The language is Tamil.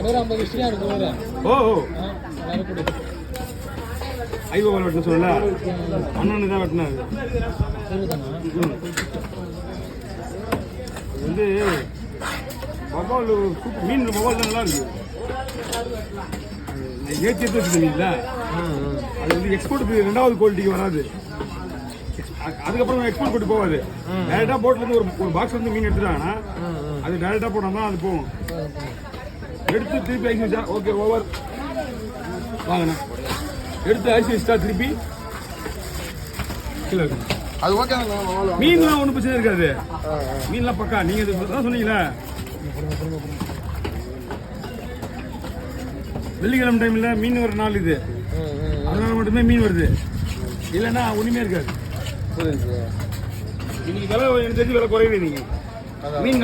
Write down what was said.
ஓ ஐவா வெட்டின சொல்லல அண்ணனு தான் வெட்டினாரு. வந்து பவால் மீன் பவால் தான் நல்லா இருக்கு. ஏற்றி எடுத்து வச்சுருந்தீங்களா, அது வந்து எக்ஸ்போர்ட்டுக்கு 2வது குவாலிட்டிக்கு வராது. அதுக்கப்புறம் எக்ஸ்போர்ட் போட்டு போகாது. டேரெக்டாக போட்லேருந்து ஒரு பாக்ஸ் வந்து மீன் எடுத்துட்டாங்கன்னா அது டேரெக்டாக போட்டால் தான் அது போகும். எடுத்து திருப்பி ஐஸ் வச்சா ஓகே ஓவர் வாங்கண்ணா. எடுத்து ஐஸ் வச்சா திருப்பி கீழே இருக்கும். அது ஓகே. மீன்லாம் ஒன்றும் பிரச்சனை இருக்காது. மீன்லாம் பக்கா. நீங்கள் இது தான் சொன்னீங்களே வெள்ளிக்கிழமை டைமில் மீன் வர நாள் இது, அதனால மட்டுமே மீன் வருது. இல்லைன்னா ஒன்றுமே இருக்காது. இன்னைக்கு விலை எனக்கு தெரிஞ்சு விலை குறையுது. நீங்கள் மீன்